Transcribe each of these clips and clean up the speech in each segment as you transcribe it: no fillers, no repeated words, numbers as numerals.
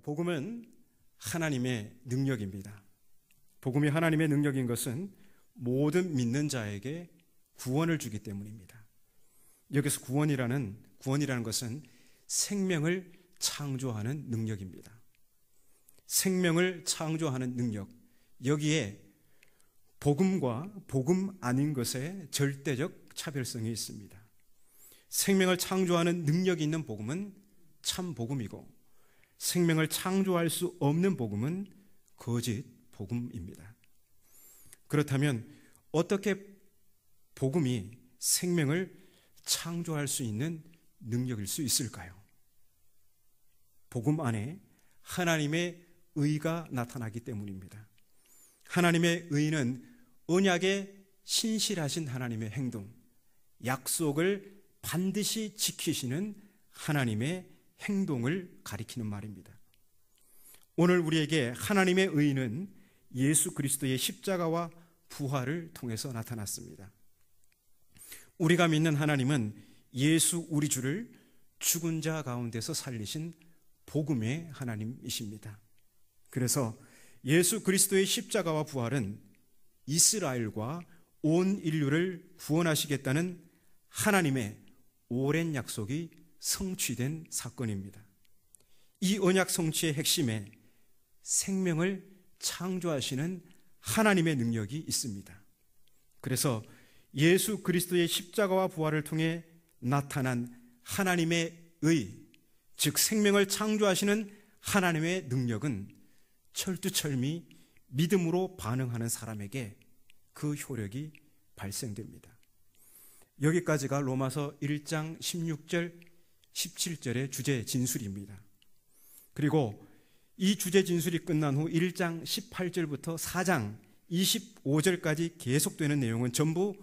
복음은 하나님의 능력입니다. 복음이 하나님의 능력인 것은 모든 믿는 자에게 구원을 주기 때문입니다. 여기서 구원이라는 것은 생명을 창조하는 능력입니다. 생명을 창조하는 능력, 여기에 복음과 복음 아닌 것의 절대적 차별성이 있습니다. 생명을 창조하는 능력이 있는 복음은 참 복음이고, 생명을 창조할 수 없는 복음은 거짓 복음입니다. 그렇다면 어떻게 복음이 생명을 창조할 수 있는 능력일 수 있을까요? 복음 안에 하나님의 의가 나타나기 때문입니다. 하나님의 의는 언약에 신실하신 하나님의 행동, 약속을 반드시 지키시는 하나님의 행동을 가리키는 말입니다. 오늘 우리에게 하나님의 의는 예수 그리스도의 십자가와 부활을 통해서 나타났습니다. 우리가 믿는 하나님은 예수 우리 주를 죽은 자 가운데서 살리신 복음의 하나님이십니다. 그래서 예수 그리스도의 십자가와 부활은 이스라엘과 온 인류를 구원하시겠다는 하나님의 오랜 약속이 성취된 사건입니다. 이 언약 성취의 핵심에 생명을 창조하시는 하나님의 능력이 있습니다. 그래서 예수 그리스도의 십자가와 부활을 통해 나타난 하나님의 의, 즉 생명을 창조하시는 하나님의 능력은 철두철미 믿음으로 반응하는 사람에게 그 효력이 발생됩니다. 여기까지가 로마서 1장 16절 17절의 주제 진술입니다. 그리고 이 주제 진술이 끝난 후 1장 18절부터 4장 25절까지 계속되는 내용은 전부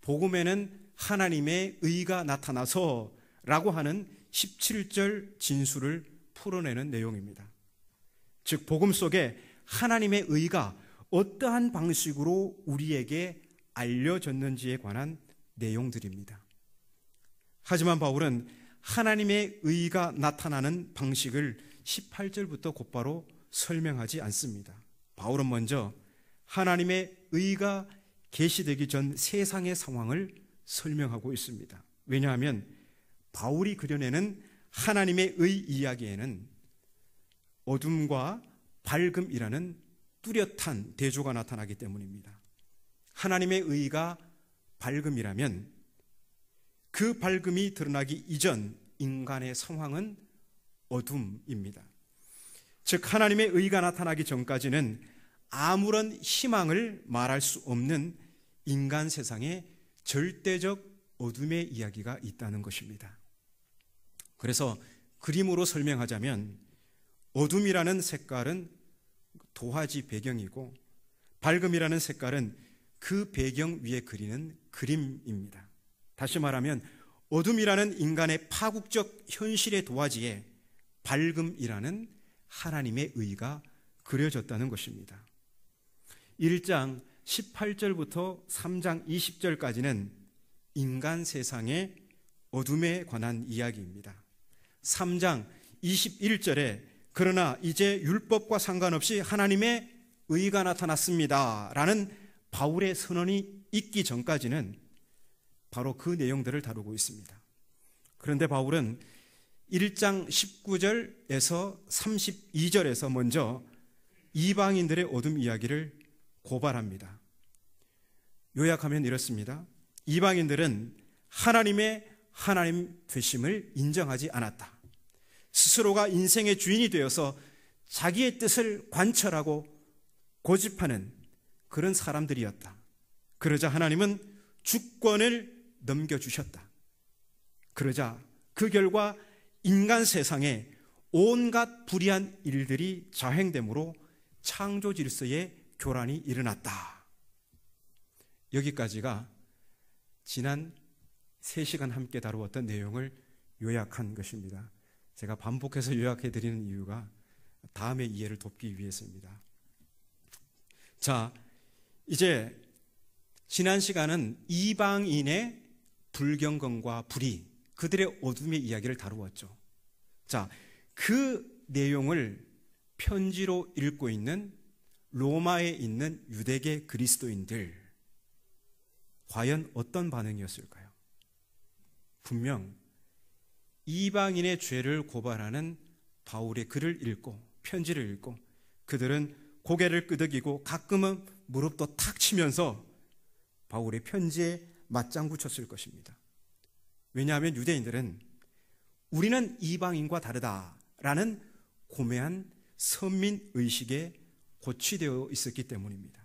복음에는 하나님의 의가 나타나서 라고 하는 17절 진술을 풀어내는 내용입니다. 즉 복음 속에 하나님의 의가 어떠한 방식으로 우리에게 알려졌는지에 관한 내용들입니다. 하지만 바울은 하나님의 의가 나타나는 방식을 18절부터 곧바로 설명하지 않습니다. 바울은 먼저 하나님의 의가 계시되기 전 세상의 상황을 설명하고 있습니다. 왜냐하면 바울이 그려내는 하나님의 의 이야기에는 어둠과 밝음이라는 뚜렷한 대조가 나타나기 때문입니다. 하나님의 의가 밝음이라면 그 밝음이 드러나기 이전 인간의 상황은 어둠입니다. 즉 하나님의 의가 나타나기 전까지는 아무런 희망을 말할 수 없는 인간 세상에 절대적 어둠의 이야기가 있다는 것입니다. 그래서 그림으로 설명하자면 어둠이라는 색깔은 도화지 배경이고 밝음이라는 색깔은 그 배경 위에 그리는 그림입니다. 다시 말하면 어둠이라는 인간의 파국적 현실의 도화지에 밝음이라는 하나님의 의가 그려졌다는 것입니다. 1장 18절부터 3장 20절까지는 인간 세상의 어둠에 관한 이야기입니다. 3장 21절에 그러나 이제 율법과 상관없이 하나님의 의가 나타났습니다 라는 바울의 선언이 있기 전까지는 바로 그 내용들을 다루고 있습니다. 그런데 바울은 1장 19절에서 32절에서 먼저 이방인들의 어둠 이야기를 고발합니다. 요약하면 이렇습니다. 이방인들은 하나님의 하나님 되심을 인정하지 않았다. 스스로가 인생의 주인이 되어서 자기의 뜻을 관철하고 고집하는 그런 사람들이었다. 그러자 하나님은 주권을 넘겨주셨다. 그러자 그 결과 인간 세상에 온갖 불의한 일들이 자행되므로 창조 질서의 교란이 일어났다. 여기까지가 지난 3시간 함께 다루었던 내용을 요약한 것입니다. 제가 반복해서 요약해드리는 이유가 다음의 이해를 돕기 위해서입니다. 자, 이제 지난 시간은 이방인의 불경건과 불의, 그들의 어둠의 이야기를 다루었죠. 자, 그 내용을 편지로 읽고 있는 로마에 있는 유대계 그리스도인들, 과연 어떤 반응이었을까요? 분명 이방인의 죄를 고발하는 바울의 글을 읽고 편지를 읽고 그들은 고개를 끄덕이고 가끔은 무릎도 탁 치면서 바울의 편지에 맞장구 쳤을 것입니다. 왜냐하면 유대인들은 우리는 이방인과 다르다라는 고매한 선민의식에 고취되어 있었기 때문입니다.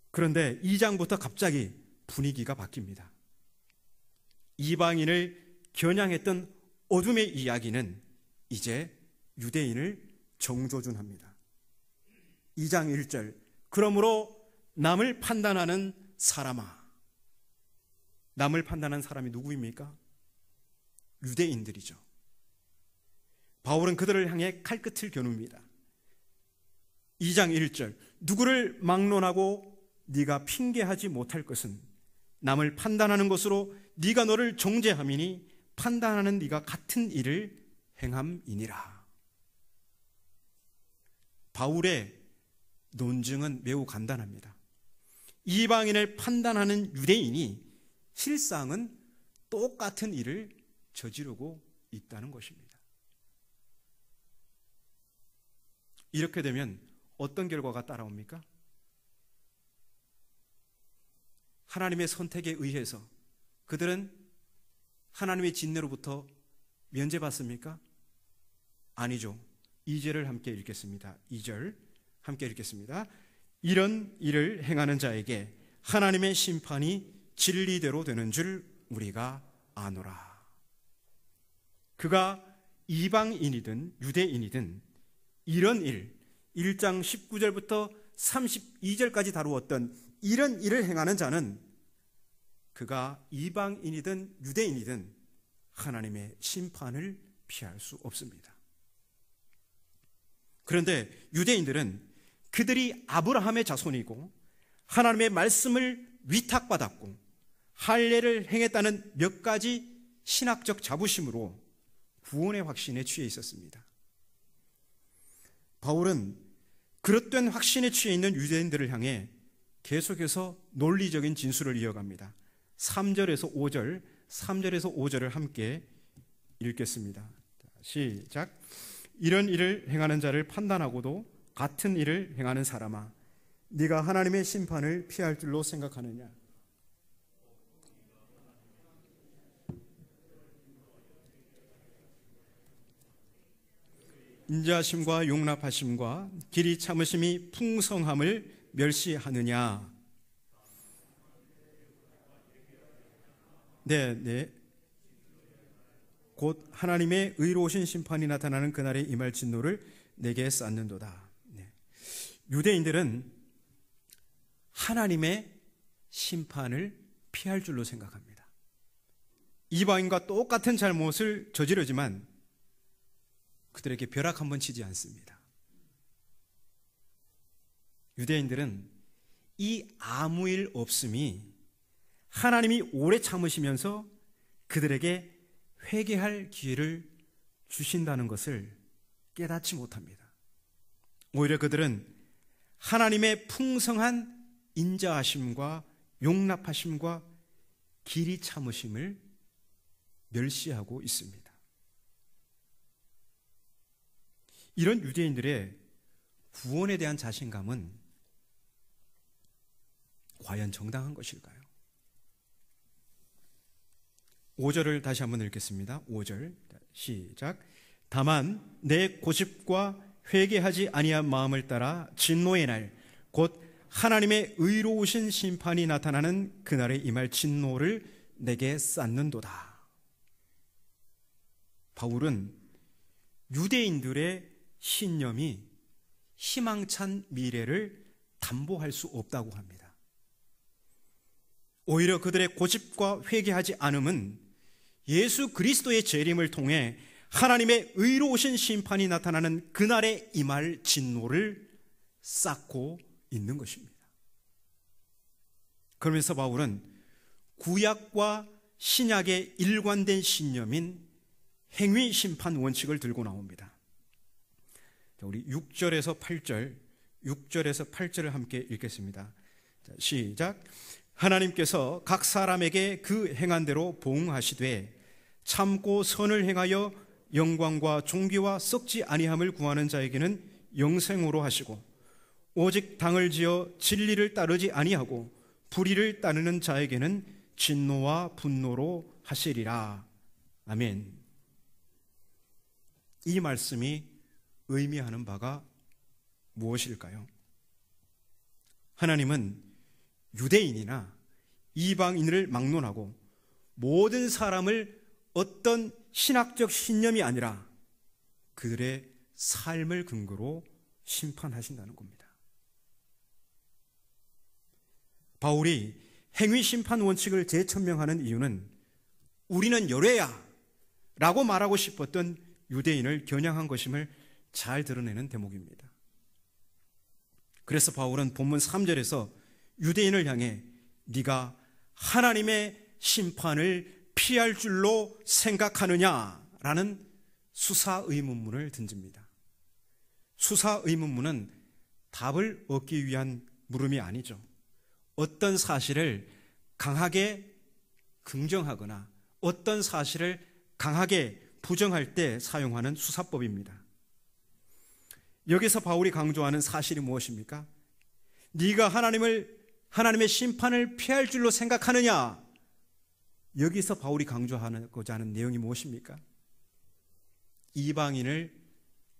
그런데 2장부터 갑자기 분위기가 바뀝니다. 이방인을 겨냥했던 어둠의 이야기는 이제 유대인을 정조준합니다. 2장 1절, 그러므로 남을 판단하는 사람아. 남을 판단하는 사람이 누구입니까? 유대인들이죠. 바울은 그들을 향해 칼끝을 겨눕니다. 2장 1절, 누구를 막론하고 네가 핑계하지 못할 것은 남을 판단하는 것으로 네가 너를 정죄함이니 판단하는 네가 같은 일을 행함이니라. 바울의 논증은 매우 간단합니다. 이방인을 판단하는 유대인이 실상은 똑같은 일을 저지르고 있다는 것입니다. 이렇게 되면 어떤 결과가 따라옵니까? 하나님의 선택에 의해서 그들은 하나님의 진노로부터 면제받습니까? 아니죠. 2절을 함께 읽겠습니다. 2절 함께 읽겠습니다. 이런 일을 행하는 자에게 하나님의 심판이 진리대로 되는 줄 우리가 아노라. 그가 이방인이든 유대인이든 이런 일, 1장 19절부터 32절까지 다루었던 이런 일을 행하는 자는 그가 이방인이든 유대인이든 하나님의 심판을 피할 수 없습니다. 그런데 유대인들은 그들이 아브라함의 자손이고 하나님의 말씀을 위탁받았고 할례를 행했다는 몇 가지 신학적 자부심으로 구원의 확신에 취해 있었습니다. 바울은 그릇된 확신에 취해 있는 유대인들을 향해 계속해서 논리적인 진술을 이어갑니다. 3절에서 5절을 함께 읽겠습니다. 시작. 이런 일을 행하는 자를 판단하고도 같은 일을 행하는 사람아, 네가 하나님의 심판을 피할 줄로 생각하느냐? 인자하심과 용납하심과 길이 참으심이 풍성함을 멸시하느냐? 네. 곧 하나님의 의로우신 심판이 나타나는 그날에 임할 진노를 내게 쌓는도다. 네. 유대인들은 하나님의 심판을 피할 줄로 생각합니다. 이방인과 똑같은 잘못을 저지르지만 그들에게 벼락 한번 치지 않습니다. 유대인들은 이 아무 일 없음이 하나님이 오래 참으시면서 그들에게 회개할 기회를 주신다는 것을 깨닫지 못합니다. 오히려 그들은 하나님의 풍성한 인자하심과 용납하심과 길이 참으심을 멸시하고 있습니다. 이런 유대인들의 구원에 대한 자신감은 과연 정당한 것일까요? 5절을 다시 한번 읽겠습니다. 5절 시작. 다만 내 고집과 회개하지 아니한 마음을 따라 진노의 날, 곧 하나님의 의로우신 심판이 나타나는 그날에 임할 진노를 내게 쌓는도다. 바울은 유대인들의 신념이 희망찬 미래를 담보할 수 없다고 합니다. 오히려 그들의 고집과 회개하지 않음은 예수 그리스도의 재림을 통해 하나님의 의로우신 심판이 나타나는 그날에 임할 진노를 쌓고 있는 것입니다. 그러면서 바울은 구약과 신약의 일관된 신념인 행위 심판 원칙을 들고 나옵니다. 우리 6절에서 8절을 함께 읽겠습니다. 시작. 하나님께서 각 사람에게 그 행한 대로 보응하시되 참고 선을 행하여 영광과 존귀와 썩지 아니함을 구하는 자에게는 영생으로 하시고 오직 당을 지어 진리를 따르지 아니하고 불의를 따르는 자에게는 진노와 분노로 하시리라. 아멘. 이 말씀이 의미하는 바가 무엇일까요? 하나님은 유대인이나 이방인을 막론하고 모든 사람을 어떤 신학적 신념이 아니라 그들의 삶을 근거로 심판하신다는 겁니다. 바울이 행위 심판 원칙을 재천명하는 이유는 우리는 열외야 라고 말하고 싶었던 유대인을 겨냥한 것임을 잘 드러내는 대목입니다. 그래서 바울은 본문 3절에서 유대인을 향해 네가 하나님의 심판을 피할 줄로 생각하느냐라는 수사 의문문을 던집니다. 수사 의문문은 답을 얻기 위한 물음이 아니죠. 어떤 사실을 강하게 긍정하거나 어떤 사실을 강하게 부정할 때 사용하는 수사법입니다. 여기서 바울이 강조하는 사실이 무엇입니까? 네가 하나님의 심판을 피할 줄로 생각하느냐? 여기서 바울이 강조하고자 하는 내용이 무엇입니까? 이방인을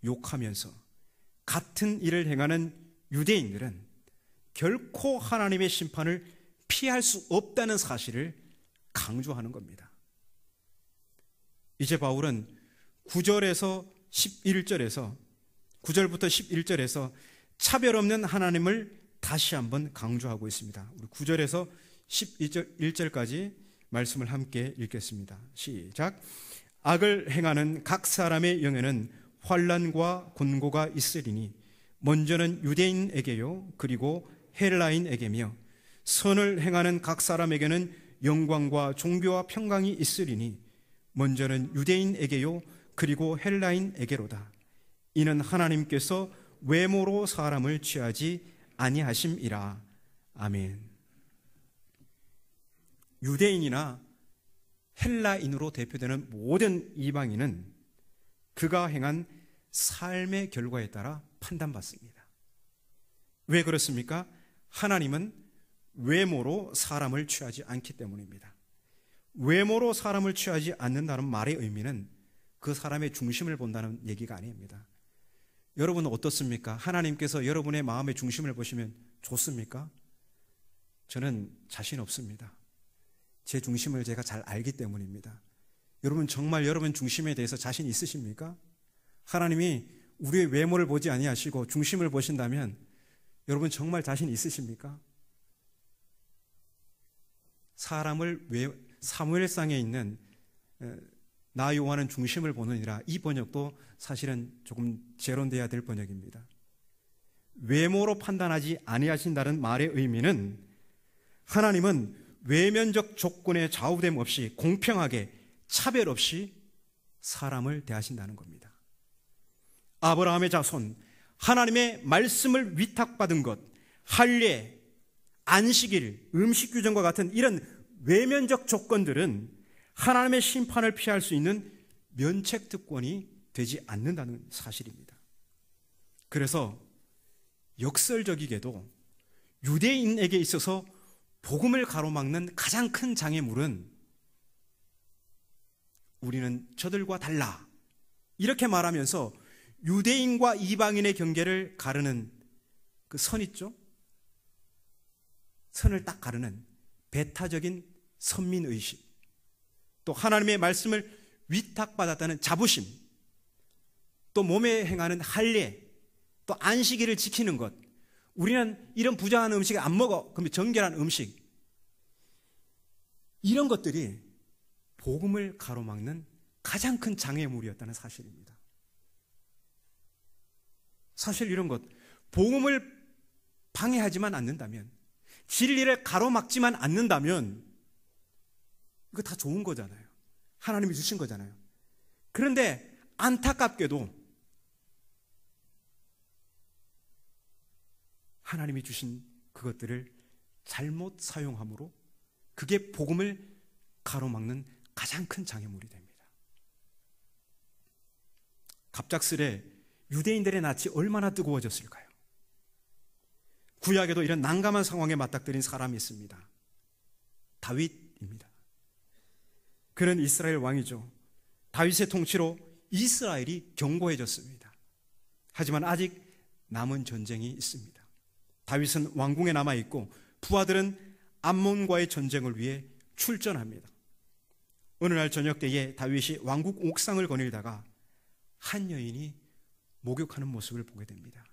욕하면서 같은 일을 행하는 유대인들은 결코 하나님의 심판을 피할 수 없다는 사실을 강조하는 겁니다. 이제 바울은 9절부터 11절에서 차별 없는 하나님을 다시 한번 강조하고 있습니다. 우리 9절에서 11절까지 말씀을 함께 읽겠습니다. 시작. 악을 행하는 각 사람의 영에는 환난과 곤고가 있으리니 먼저는 유대인에게요 그리고 헬라인에게며 선을 행하는 각 사람에게는 영광과 존귀와 평강이 있으리니 먼저는 유대인에게요 그리고 헬라인에게로다. 이는 하나님께서 외모로 사람을 취하지 아니하심이라. 아멘. 유대인이나 헬라인으로 대표되는 모든 이방인은 그가 행한 삶의 결과에 따라 판단받습니다. 왜 그렇습니까? 하나님은 외모로 사람을 취하지 않기 때문입니다. 외모로 사람을 취하지 않는다는 말의 의미는 그 사람의 중심을 본다는 얘기가 아닙니다. 여러분은 어떻습니까? 하나님께서 여러분의 마음의 중심을 보시면 좋습니까? 저는 자신 없습니다. 제 중심을 제가 잘 알기 때문입니다. 여러분 정말 여러분 중심에 대해서 자신 있으십니까? 하나님이 우리의 외모를 보지 아니하시고 중심을 보신다면 여러분 정말 자신 있으십니까? 사무엘상에 있는 나 여호와는 중심을 보느니라, 이 번역도 사실은 조금 재론돼야 될 번역입니다. 외모로 판단하지 아니하신다는 말의 의미는 하나님은 외면적 조건에 좌우됨 없이 공평하게 차별 없이 사람을 대하신다는 겁니다. 아브라함의 자손, 하나님의 말씀을 위탁받은 것, 할례, 안식일, 음식 규정과 같은 이런 외면적 조건들은 하나님의 심판을 피할 수 있는 면책특권이 되지 않는다는 사실입니다. 그래서 역설적이게도 유대인에게 있어서 복음을 가로막는 가장 큰 장애물은 우리는 저들과 달라 이렇게 말하면서 유대인과 이방인의 경계를 가르는 그 선 있죠? 선을 딱 가르는 배타적인 선민의식, 또 하나님의 말씀을 위탁받았다는 자부심, 또 몸에 행하는 할례, 또 안식일을 지키는 것, 우리는 이런 부정한 음식을 안 먹어, 그러면 정결한 음식, 이런 것들이 복음을 가로막는 가장 큰 장애물이었다는 사실입니다. 사실 이런 것, 복음을 방해하지만 않는다면, 진리를 가로막지만 않는다면 이거 다 좋은 거잖아요. 하나님이 주신 거잖아요. 그런데 안타깝게도 하나님이 주신 그것들을 잘못 사용함으로 그게 복음을 가로막는 가장 큰 장애물이 됩니다. 갑작스레 유대인들의 낯이 얼마나 뜨거워졌을까요? 구약에도 이런 난감한 상황에 맞닥뜨린 사람이 있습니다. 다윗입니다. 그는 이스라엘 왕이죠. 다윗의 통치로 이스라엘이 견고해졌습니다. 하지만 아직 남은 전쟁이 있습니다. 다윗은 왕궁에 남아있고 부하들은 암몬과의 전쟁을 위해 출전합니다. 어느 날 저녁 때에 다윗이 왕국 옥상을 거닐다가 한 여인이 목욕하는 모습을 보게 됩니다.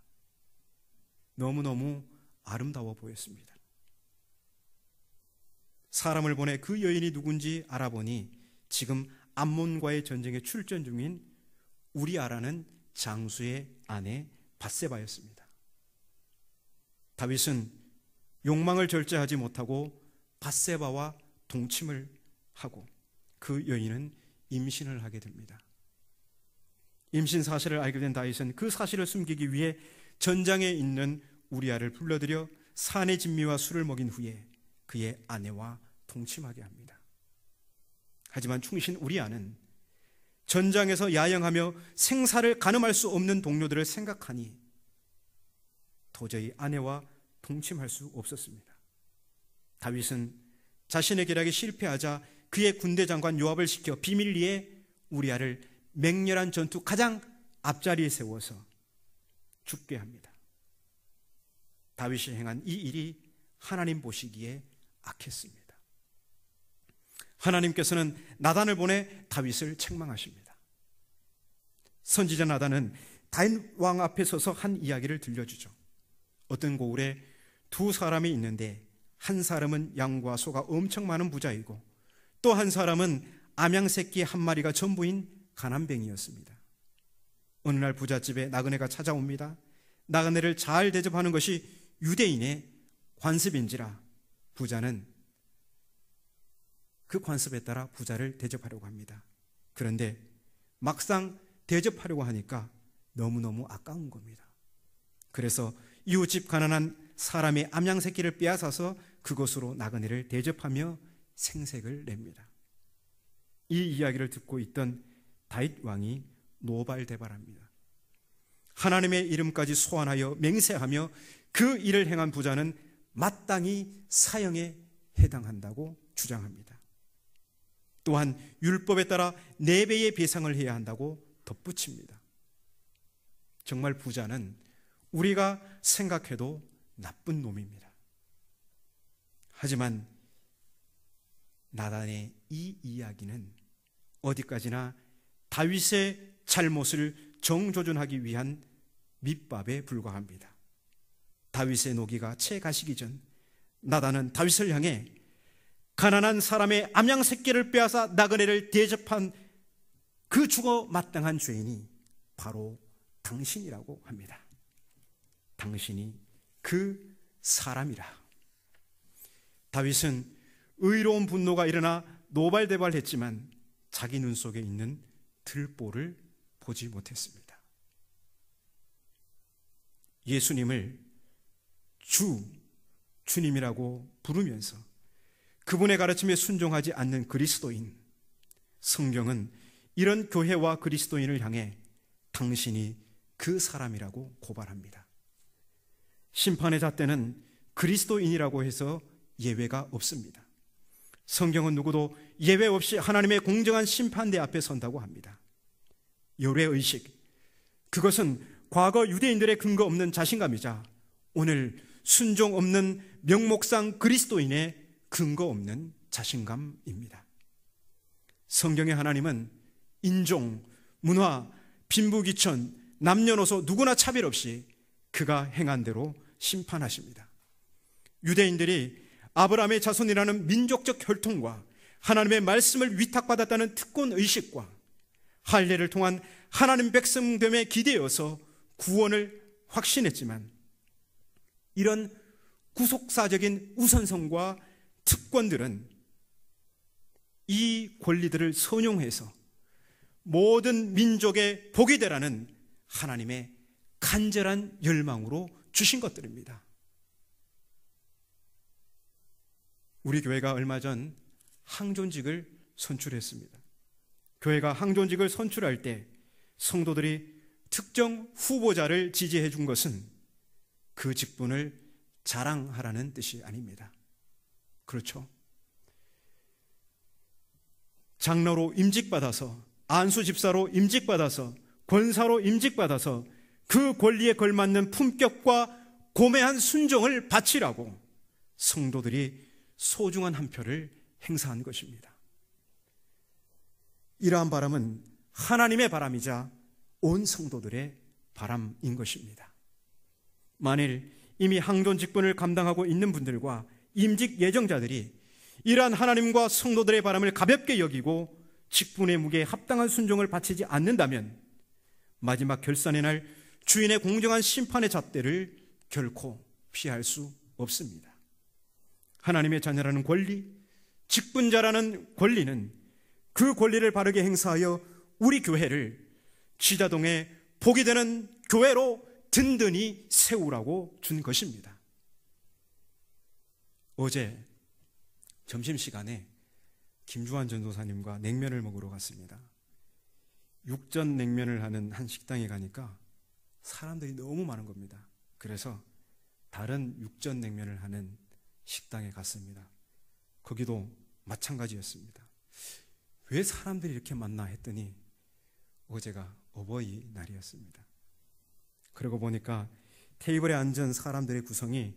너무너무 아름다워 보였습니다. 사람을 보내 그 여인이 누군지 알아보니 지금 암몬과의 전쟁에 출전 중인 우리아라는 장수의 아내 밧세바였습니다. 다윗은 욕망을 절제하지 못하고 밧세바와 동침을 하고 그 여인은 임신을 하게 됩니다. 임신 사실을 알게 된 다윗은 그 사실을 숨기기 위해 전장에 있는 우리아를 불러들여 산의 진미와 술을 먹인 후에 그의 아내와 동침하게 합니다. 하지만 충신 우리아는 전장에서 야영하며 생사를 가늠할 수 없는 동료들을 생각하니 도저히 아내와 동침할 수 없었습니다. 다윗은 자신의 계략에 실패하자 그의 군대 장관 요압을 시켜 비밀리에 우리아를 맹렬한 전투 가장 앞자리에 세워서 죽게 합니다. 다윗이 행한 이 일이 하나님 보시기에 악했습니다. 하나님께서는 나단을 보내 다윗을 책망하십니다. 선지자 나단은 다윗 왕 앞에 서서 한 이야기를 들려주죠. 어떤 고을에 두 사람이 있는데 한 사람은 양과 소가 엄청 많은 부자이고 또 한 사람은 암양새끼 한 마리가 전부인 가난뱅이였습니다. 어느 날 부잣집에 나그네가 찾아옵니다. 나그네를 잘 대접하는 것이 유대인의 관습인지라 부자는 그 관습에 따라 부자를 대접하려고 합니다. 그런데 막상 대접하려고 하니까 너무너무 아까운 겁니다. 그래서 이웃집 가난한 사람의 암양새끼를 빼앗아서 그것으로 나그네를 대접하며 생색을 냅니다. 이 이야기를 듣고 있던 다윗 왕이 노발대발합니다. 하나님의 이름까지 소환하여 맹세하며 그 일을 행한 부자는 마땅히 사형에 해당한다고 주장합니다. 또한 율법에 따라 4배의 배상을 해야 한다고 덧붙입니다. 정말 부자는 우리가 생각해도 나쁜 놈입니다. 하지만 나단의 이 이야기는 어디까지나 다윗의 잘못을 정조준하기 위한 밑밥에 불과합니다. 다윗의 노기가 채 가시기 전 나단은 다윗을 향해 가난한 사람의 암양새끼를 빼앗아 나그네를 대접한 그 죽어 마땅한 죄인이 바로 당신이라고 합니다. 당신이 그 사람이라. 다윗은 의로운 분노가 일어나 노발대발했지만 자기 눈 속에 있는 들보를 보지 못했습니다. 예수님을 주님이라고 부르면서 그분의 가르침에 순종하지 않는 그리스도인, 성경은 이런 교회와 그리스도인을 향해 당신이 그 사람이라고 고발합니다. 심판의 잣대는 그리스도인이라고 해서 예외가 없습니다. 성경은 누구도 예외 없이 하나님의 공정한 심판대 앞에 선다고 합니다. 요래의식, 그것은 과거 유대인들의 근거 없는 자신감이자 오늘 순종 없는 명목상 그리스도인의 근거 없는 자신감입니다. 성경의 하나님은 인종, 문화, 빈부귀천, 남녀노소 누구나 차별 없이 그가 행한 대로 심판하십니다. 유대인들이 아브라함의 자손이라는 민족적 혈통과 하나님의 말씀을 위탁받았다는 특권의식과 할례를 통한 하나님 백성됨에 기대어서 구원을 확신했지만 이런 구속사적인 우선성과 특권들은 이 권리들을 선용해서 모든 민족의 복이 되라는 하나님의 간절한 열망으로 주신 것들입니다. 우리 교회가 얼마 전 항존직을 선출했습니다. 교회가 항존직을 선출할 때 성도들이 특정 후보자를 지지해 준 것은 그 직분을 자랑하라는 뜻이 아닙니다. 그렇죠? 장로로 임직받아서, 안수 집사로 임직받아서, 권사로 임직받아서 그 권리에 걸맞는 품격과 고매한 순종을 바치라고 성도들이 소중한 한 표를 행사한 것입니다. 이러한 바람은 하나님의 바람이자 온 성도들의 바람인 것입니다. 만일 이미 항존 직분을 감당하고 있는 분들과 임직 예정자들이 이러한 하나님과 성도들의 바람을 가볍게 여기고 직분의 무게에 합당한 순종을 바치지 않는다면 마지막 결산의 날 주인의 공정한 심판의 잣대를 결코 피할 수 없습니다. 하나님의 자녀라는 권리, 직분자라는 권리는 그 권리를 바르게 행사하여 우리 교회를 지자동의 복이 되는 교회로 든든히 세우라고 준 것입니다. 어제 점심시간에 김주환 전도사님과 냉면을 먹으러 갔습니다. 육전 냉면을 하는 한 식당에 가니까 사람들이 너무 많은 겁니다. 그래서 다른 육전 냉면을 하는 식당에 갔습니다. 거기도 마찬가지였습니다. 왜 사람들이 이렇게 많나 했더니 어제가 어버이날이었습니다. 그러고 보니까 테이블에 앉은 사람들의 구성이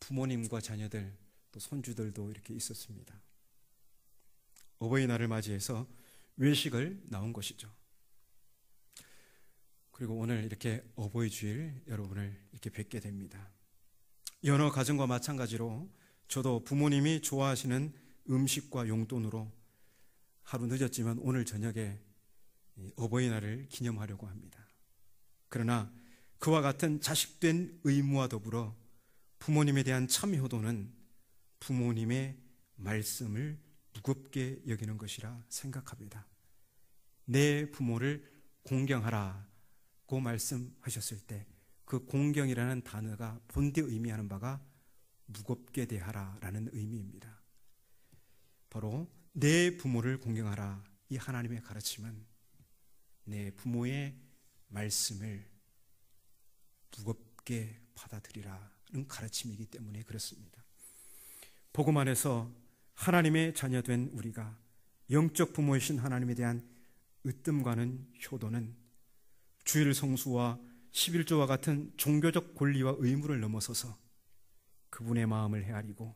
부모님과 자녀들 또 손주들도 이렇게 있었습니다. 어버이날을 맞이해서 외식을 나온 것이죠. 그리고 오늘 이렇게 어버이 주일 여러분을 이렇게 뵙게 됩니다. 여러 가정과 마찬가지로 저도 부모님이 좋아하시는 음식과 용돈으로 하루 늦었지만 오늘 저녁에 어버이날을 기념하려고 합니다. 그러나 그와 같은 자식된 의무와 더불어 부모님에 대한 참효도는 부모님의 말씀을 무겁게 여기는 것이라 생각합니다. 내 부모를 공경하라고 말씀하셨을 때 그 공경이라는 단어가 본디 의미하는 바가 무겁게 대하라라는 의미입니다. 바로 내 부모를 공경하라, 이 하나님의 가르침은 내 부모의 말씀을 무겁게 받아들이라는 가르침이기 때문에 그렇습니다. 복음 안에서 하나님의 자녀된 우리가 영적 부모이신 하나님에 대한 으뜸과는 효도는 주일 성수와 11조와 같은 종교적 권리와 의무를 넘어서서 그분의 마음을 헤아리고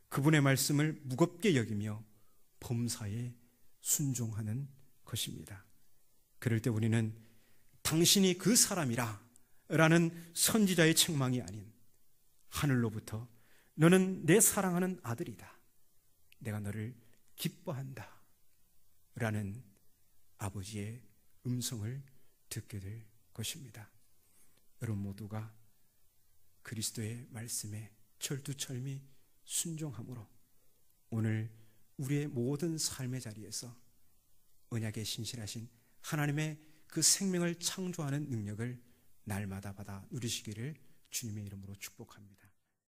그분의 말씀을 무겁게 여기며 범사에 순종하는 것입니다. 그럴 때 우리는 당신이 그 사람이라 라는 선지자의 책망이 아닌 하늘로부터 너는 내 사랑하는 아들이다, 내가 너를 기뻐한다 라는 아버지의 음성을 듣게 될 것입니다. 여러분 모두가 그리스도의 말씀에 철두철미 순종함으로 오늘 우리의 모든 삶의 자리에서 언약에 신실하신 하나님의 그 생명을 창조하는 능력을 날마다 받아 누리시기를 주님의 이름으로 축복합니다.